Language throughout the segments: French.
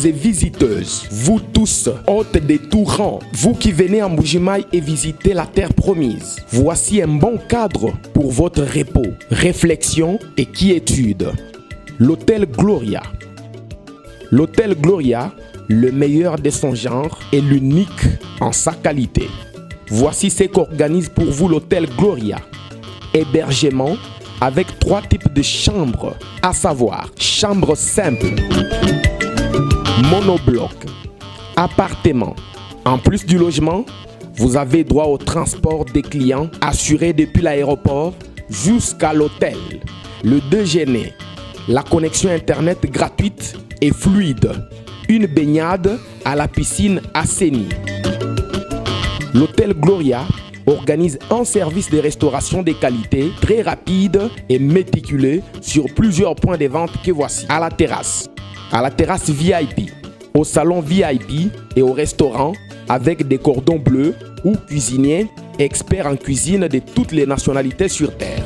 visiteurs et visiteuses, vous tous, hôtes des tout rangs, vous qui venez en Mbuji-Mayi et visitez la terre promise, voici un bon cadre pour votre repos, réflexion et quiétude. L'hôtel Gloria. L'hôtel Gloria, le meilleur de son genre et l'unique en sa qualité. Voici ce qu'organise pour vous l'hôtel Gloria. Hébergement avec 3 types de chambres, à savoir chambre simple, monobloc, appartement. En plus du logement, vous avez droit au transport des clients assuré depuis l'aéroport jusqu'à l'hôtel, le déjeuner, la connexion internet gratuite et fluide, une baignade à la piscine assainie. L'hôtel Gloria organise un service de restauration de qualité très rapide et méticuleux sur plusieurs points de vente que voici. À la terrasse VIP, au salon VIP et au restaurant avec des cordons bleus ou cuisiniers experts en cuisine de toutes les nationalités sur terre.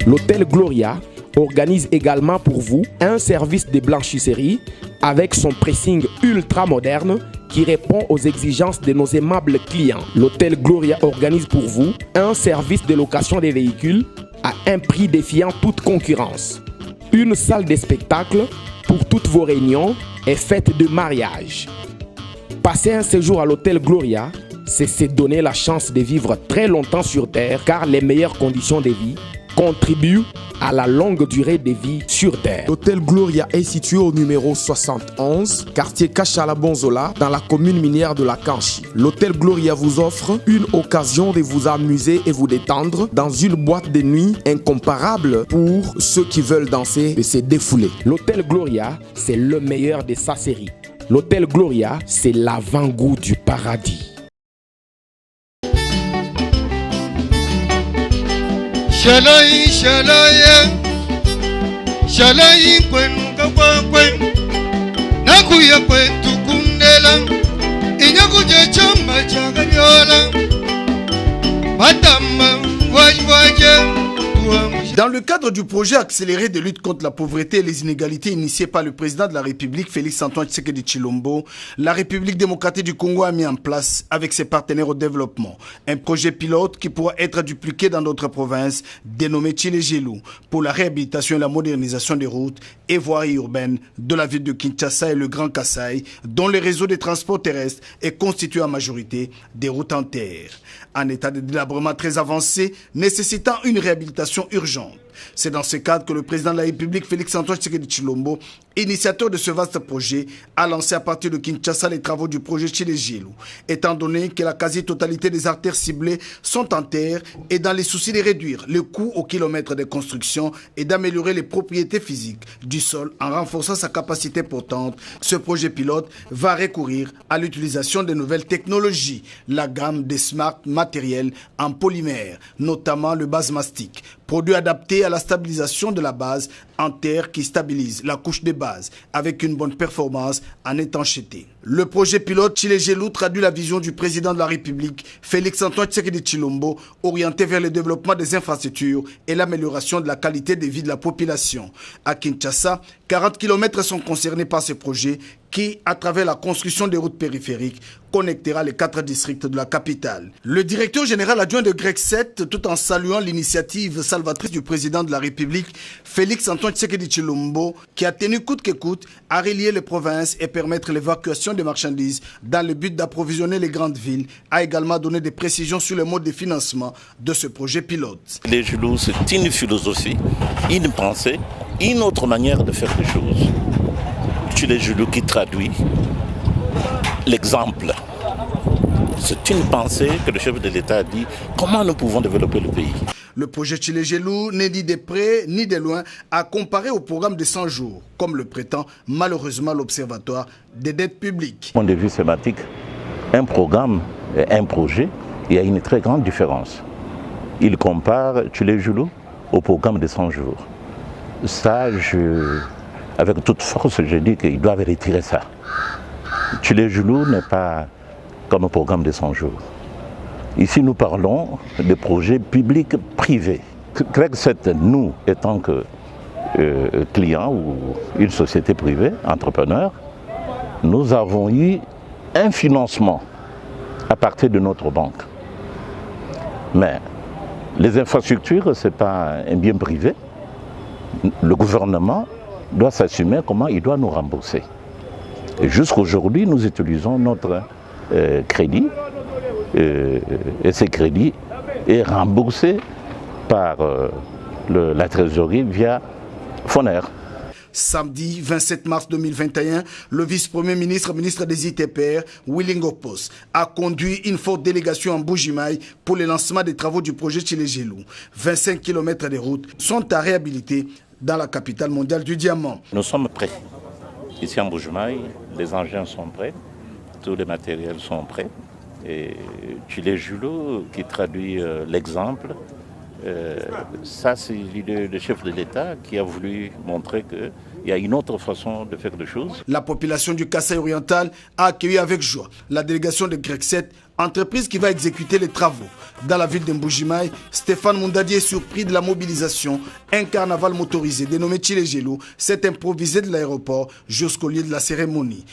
L'hôtel Gloria organise également pour vous un service de blanchisserie avec son pressing ultra moderne qui répond aux exigences de nos aimables clients. L'hôtel Gloria organise pour vous un service de location des véhicules à un prix défiant toute concurrence. Une salle de spectacle pour toutes vos réunions et fêtes de mariage. Passer un séjour à l'hôtel Gloria, c'est se donner la chance de vivre très longtemps sur Terre car les meilleures conditions de vie contribuent à la longue durée de vie sur Terre. L'hôtel Gloria est situé au numéro 71, quartier Kachala-Bonzola, dans la commune minière de la Kanchi. L'hôtel Gloria vous offre une occasion de vous amuser et vous détendre dans une boîte de nuit incomparable pour ceux qui veulent danser et se défouler. L'hôtel Gloria, c'est le meilleur de sa série. L'hôtel Gloria, c'est l'avant-goût du paradis. Shalai shalaya Shalai kwen kwen Nakuya kwen tukundela Inyakuja chamba chaganyola Matama wajwaje. Dans le cadre du projet accéléré de lutte contre la pauvreté et les inégalités initié par le président de la République, Félix-Antoine Tshisekedi Tshilombo, la République démocratique du Congo a mis en place, avec ses partenaires au développement, un projet pilote qui pourra être dupliqué dans d'autres provinces, dénommé Tshilé-Gelou, pour la réhabilitation et la modernisation des routes et voiries urbaines de la ville de Kinshasa et le Grand Kasaï, dont le réseau de transport terrestre est constitué en majorité des routes en terre. En état de délabrement très avancé, nécessitant une réhabilitation urgente. C'est dans ce cadre que le président de la République, Félix-Antoine Tshisekedi Tshilombo, initiateur de ce vaste projet, a lancé à partir de Kinshasa les travaux du projet Tshilé-Gelou, étant donné que la quasi-totalité des artères ciblées sont en terre et dans les soucis de réduire le coût au kilomètre de construction et d'améliorer les propriétés physiques du sol en renforçant sa capacité portante, ce projet pilote va recourir à l'utilisation de nouvelles technologies, la gamme des smart matériels en polymère, notamment le base mastic, produit adapté à la stabilisation de la base en terre qui stabilise la couche de base avec une bonne performance en étanchéité. Le projet pilote Tshilé-Gelou traduit la vision du président de la République, Félix-Antoine Tshisekedi Tshilombo, orienté vers le développement des infrastructures et l'amélioration de la qualité de vie de la population. À Kinshasa, 40 km sont concernés par ce projet qui, à travers la construction des routes périphériques, connectera les 4 districts de la capitale. Le directeur général adjoint de GREC7, tout en saluant l'initiative salvatrice du président de la République, Félix-Antoine Tshisekedi Tshilombo, qui a tenu coûte que coûte à relier les provinces et permettre l'évacuation des marchandises dans le but d'approvisionner les grandes villes, a également donné des précisions sur le mode de financement de ce projet pilote. Les Gelou, c'est une philosophie, une pensée, une autre manière de faire les choses. Tshilé-Gelou qui traduit l'exemple. C'est une pensée que le chef de l'État a dit, comment nous pouvons développer le pays. Le projet Tshilé-Gelou n'est ni de près ni de loin à comparer au programme de 100 jours, comme le prétend malheureusement l'Observatoire des dettes publiques. Du point de vue sémantique, un programme et un projet, il y a une très grande différence. Il compare Tshilé-Gelou au programme de 100 jours. Ça, avec toute force, je dis qu'ils doivent retirer ça. Tshilé-Gelou n'est pas comme un programme de 100 jours. Ici, nous parlons de projets publics privés. GREC7, nous, étant que client ou une société privée, entrepreneur, nous avons eu un financement à partir de notre banque. Mais les infrastructures, ce n'est pas un bien privé. Le gouvernement doit s'assumer comment il doit nous rembourser. Et jusqu'aujourd'hui, nous utilisons notre crédit et ce crédit est remboursé par la trésorerie via Foner. Samedi 27 mars 2021, le vice-premier ministre, ministre des ITPR, Wilingo Post, a conduit une forte délégation en Mbuji-Mayi pour le lancement des travaux du projet Tshilé-Gelou. 25 km de routes sont à réhabiliter dans la capitale mondiale du diamant. Nous sommes prêts. Ici en Mbuji-Mayi, les engins sont prêts, tous les matériels sont prêts. Et Tshilé-Gelou, qui traduit l'exemple, ça c'est le chef de l'État qui a voulu montrer qu'il y a une autre façon de faire les choses. La population du Kasaï oriental a accueilli avec joie la délégation de Grexet, entreprise qui va exécuter les travaux. Dans la ville de Mbuji-Mayi, Stéphane Mundadi est surpris de la mobilisation. Un carnaval motorisé dénommé Tshilé-Gelou s'est improvisé de l'aéroport jusqu'au lieu de la cérémonie.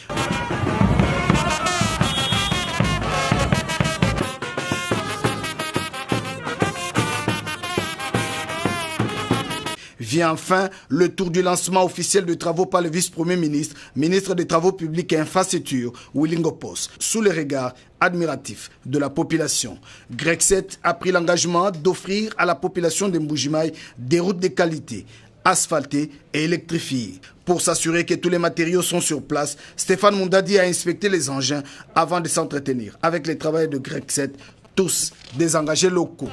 Vient enfin le tour du lancement officiel de travaux par le vice-premier ministre, ministre des Travaux publics et infrastructures, Wilingo Post, sous les regards admiratifs de la population. Grexet a pris l'engagement d'offrir à la population de Mbuji-Mayi des routes de qualité, asphaltées et électrifiées. Pour s'assurer que tous les matériaux sont sur place, Stéphane Mundadi a inspecté les engins avant de s'entretenir avec les travailleurs de Grexet, tous des engagés locaux.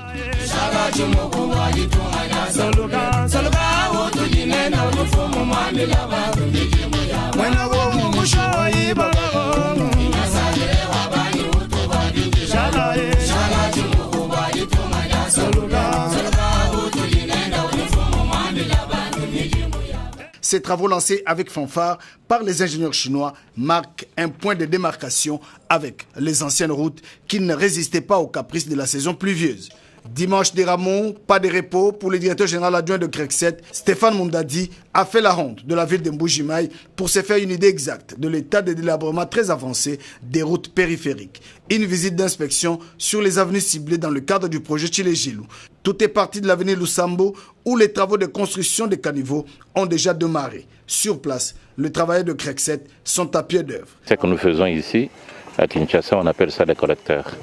Ces travaux lancés avec fanfare par les ingénieurs chinois marquent un point de démarcation avec les anciennes routes qui ne résistaient pas aux caprices de la saison pluvieuse. Dimanche des Rameaux, pas de repos pour le directeur général adjoint de Grexet, Stéphane Mundadi a fait la ronde de la ville de Mbuji-Mayi pour se faire une idée exacte de l'état de délabrement très avancé des routes périphériques. Une visite d'inspection sur les avenues ciblées dans le cadre du projet Tshilé-Gelou. Tout est parti de l'avenue Lusambo où les travaux de construction des caniveaux ont déjà démarré. Sur place, les travailleurs de Grexet sont à pied d'œuvre. Ce que nous faisons ici, à Kinshasa, on appelle ça des collecteurs.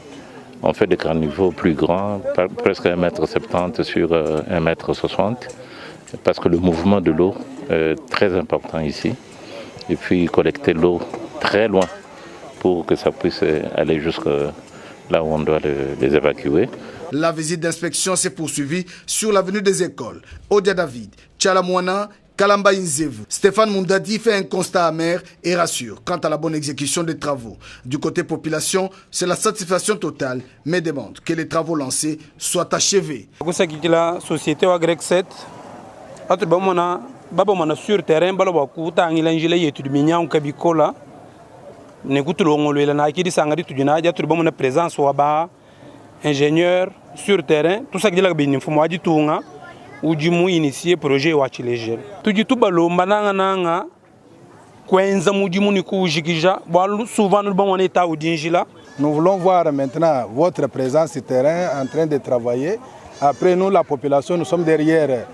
On fait des caniveaux plus grands, presque 1,70 m sur 1,60 m, parce que le mouvement de l'eau est très important ici. Et puis collecter l'eau très loin pour que ça puisse aller jusque là où on doit les évacuer. La visite d'inspection s'est poursuivie sur l'avenue des Écoles, Odia David, Tchalamouana, Kalamba Inzevu. Stéphane Mundadi fait un constat amer et rassure quant à la bonne exécution des travaux. Du côté population, c'est la satisfaction totale, mais demande que les travaux lancés soient achevés. La société Grexet, sur terrain, présence ingénieur sur terrain, tout ça qui est là, ou du moins initié projet wa Tshilé-Gelou. Tout du tout balo mananga kwenza mudimuni kujikija souvent nous bon état ou dinjila. Nous voulons voir maintenant votre présence sur terrain en train de travailler. Après nous la population nous sommes derrière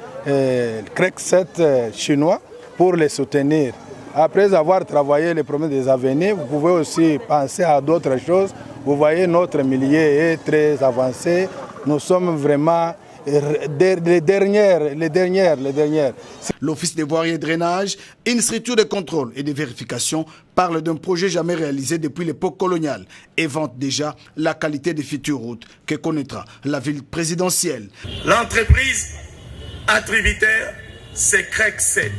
Grexet chinois pour les soutenir. Après avoir travaillé les problèmes des avenirs, vous pouvez aussi penser à d'autres choses. Vous voyez notre milieu est très avancé. Nous sommes vraiment les dernières. L'Office des voiries et drainage, une structure de contrôle et de vérification, parle d'un projet jamais réalisé depuis l'époque coloniale et vante déjà la qualité des futures routes que connaîtra la ville présidentielle. L'entreprise attributaire, c'est Grexet.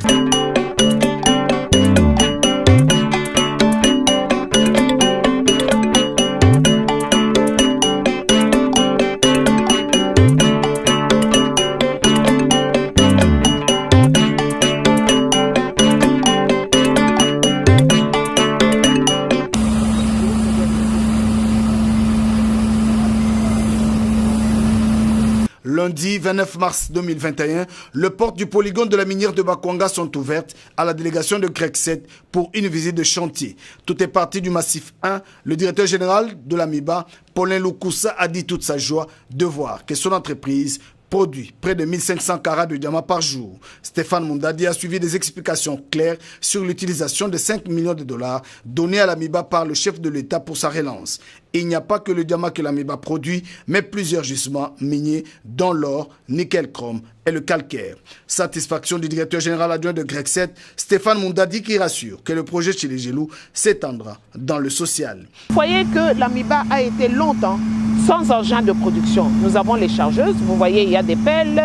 L'un Lundi 29 mars 2021, les portes du polygone de la minière de Bakwanga sont ouvertes à la délégation de CREC 7 pour une visite de chantier. Tout est parti du massif 1. Le directeur général de l'AMIBA, Paulin Loukoussa, a dit toute sa joie de voir que son entreprise produit près de 1500 carats de diamants par jour. Stéphane Mundadi a suivi des explications claires sur l'utilisation de 5 millions de dollars donnés à l'AMIBA par le chef de l'État pour sa relance. Il n'y a pas que le diamant que l'AMIBA produit, mais plusieurs gisements miniers dont l'or, nickel-chrome et le calcaire. Satisfaction du directeur général adjoint de CREC 7, Stéphane Mundadi, qui rassure que le projet Tshilé-Gelou s'étendra dans le social. Vous voyez que l'AMIBA a été longtemps sans engin de production. Nous avons les chargeuses, vous voyez, il y a des pelles,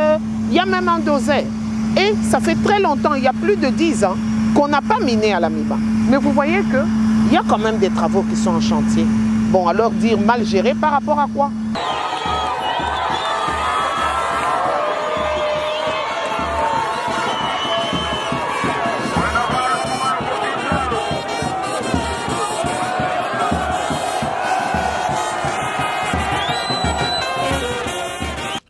il y a même un dosaire. Et ça fait très longtemps, il y a plus de 10 ans, qu'on n'a pas miné à l'AMIBA. Mais vous voyez qu'il y a quand même des travaux qui sont en chantier. Bon, alors dire mal géré par rapport à quoi?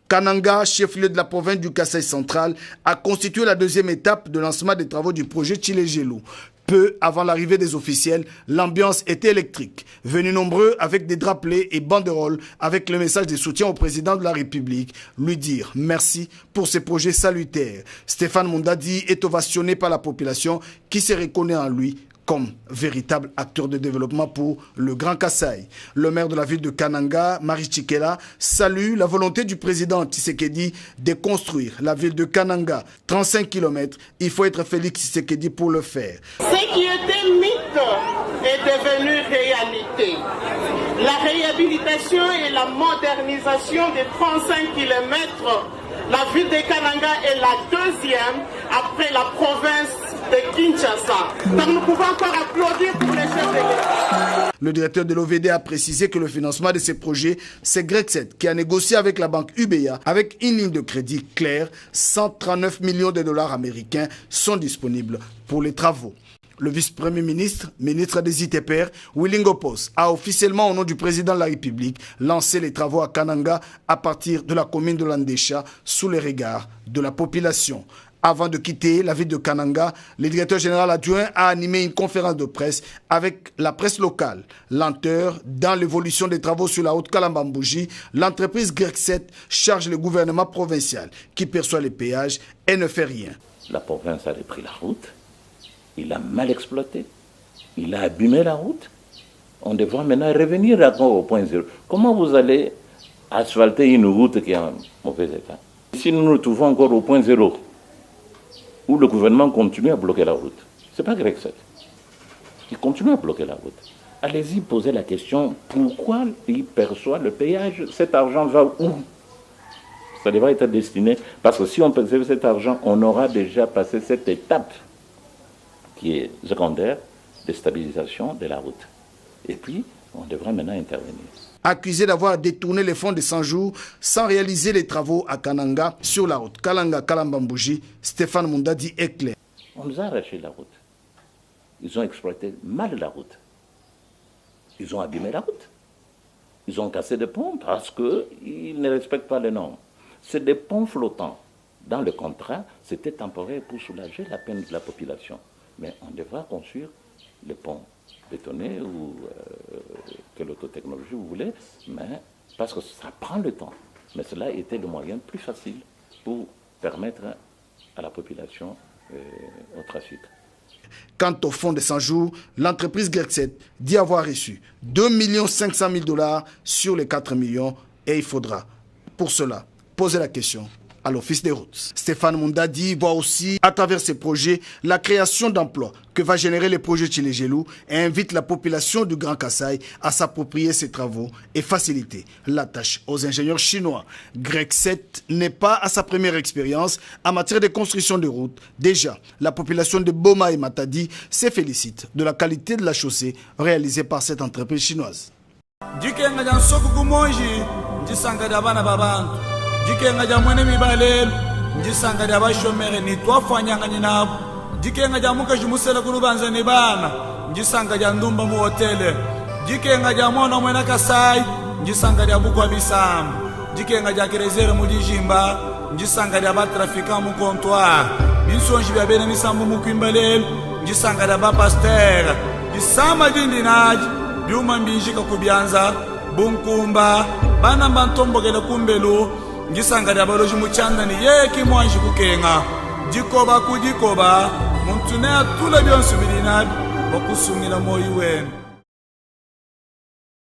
Kananga, chef-lieu de la province du Kasaï central, a constitué la deuxième étape de lancement des travaux du projet Tshilé-Gelou. Peu avant l'arrivée des officiels, l'ambiance était électrique. Venus nombreux avec des drapelets et banderoles avec le message de soutien au président de la République, lui dire merci pour ces projets salutaires. Stéphane Mundadi est ovationné par la population qui se reconnaît en lui comme véritable acteur de développement pour le Grand Kasaï. Le maire de la ville de Kananga, Marie Tshikela, salue la volonté du président Tshisekedi de construire la ville de Kananga. 35 km, il faut être Félix Tshisekedi pour le faire. Ce qui était mythe est devenu réalité. La réhabilitation et la modernisation des 35 km, la ville de Kananga est la deuxième après la province de Kinshasa. Donc nous pouvons encore applaudir pour les chefs de l'État. Le directeur de l'OVD a précisé que le financement de ces projets, c'est CREC 7 qui a négocié avec la banque UBA avec une ligne de crédit claire. 139 millions de dollars américains sont disponibles pour les travaux. Le vice-premier ministre, ministre des ITPR, Willy Ngopos, a officiellement, au nom du président de la République, lancé les travaux à Kananga à partir de la commune de Landécha sous les regards de la population. Avant de quitter la ville de Kananga, le directeur général adjoint a animé une conférence de presse avec la presse locale. Lenteur dans l'évolution des travaux sur la route Kalambambouji, l'entreprise CREC 7 charge le gouvernement provincial qui perçoit les péages et ne fait rien. La province a repris la route, il a mal exploité, il a abîmé la route. On devra maintenant revenir encore au point zéro. Comment vous allez asphalter une route qui est en mauvais état? Si nous nous trouvons encore au point zéro, où le gouvernement continue à bloquer la route. Ce n'est pas CREC 7. Il continue à bloquer la route. Allez-y poser la question, pourquoi il perçoit le péage? Cet argent va où? Ça devrait être destiné, parce que si on perçoit cet argent, on aura déjà passé cette étape qui est secondaire de stabilisation de la route. Et puis, on devrait maintenant intervenir. Accusé d'avoir détourné les fonds de 100 jours sans réaliser les travaux à Kananga sur la route Kalanga-Kalambambouji, Stéphane Mundadi est clair. On nous a arraché la route. Ils ont exploité mal la route. Ils ont abîmé la route. Ils ont cassé des ponts parce qu'ils ne respectent pas les normes. C'est des ponts flottants. Dans le contrat, c'était temporaire pour soulager la peine de la population. Mais on devra construire les ponts bétonné ou quelle autre technologie vous voulez, mais parce que ça prend le temps. Mais cela était le moyen plus facile pour permettre à la population au trafic. Quant au fonds de 100 jours, l'entreprise CREC 7 dit avoir reçu 2 500 000 $ sur les 4 millions et il faudra pour cela poser la question à l'Office des routes. Stéphane Mundadi voit aussi, à travers ces projets, la création d'emplois que va générer le projet Tshilé-Gelou et invite la population du Grand Kasaï à s'approprier ces travaux et faciliter la tâche aux ingénieurs chinois. CREC 7 n'est pas à sa première expérience en matière de construction de routes. Déjà, la population de Boma et Matadi se félicite de la qualité de la chaussée réalisée par cette entreprise chinoise. Jikenga ja mwene mibalelu njisanga ja bashomere ni twafanyanga nyinabo jikenga ja muka jimusela kulubanza ni bana njisanga ja ndumba mu hotele jikenga ja mwana mwena Kasai njisanga ja bukwa bisambu dikenga dia kerezere mu dijimba njisanga dia ba trafiquant mu comptoir bisonji bia bene misambu mu kwimbalelo njisanga dia ba pasteur disama dindinaji biuma mbinjika kubyanza bunkumba bana bantombogele kumbelu njisanga dia baloji mu chandani yeki mwanji kukenga dikoba kudikoba muntune atula byonsu bilinabi bakusungila moyi wenu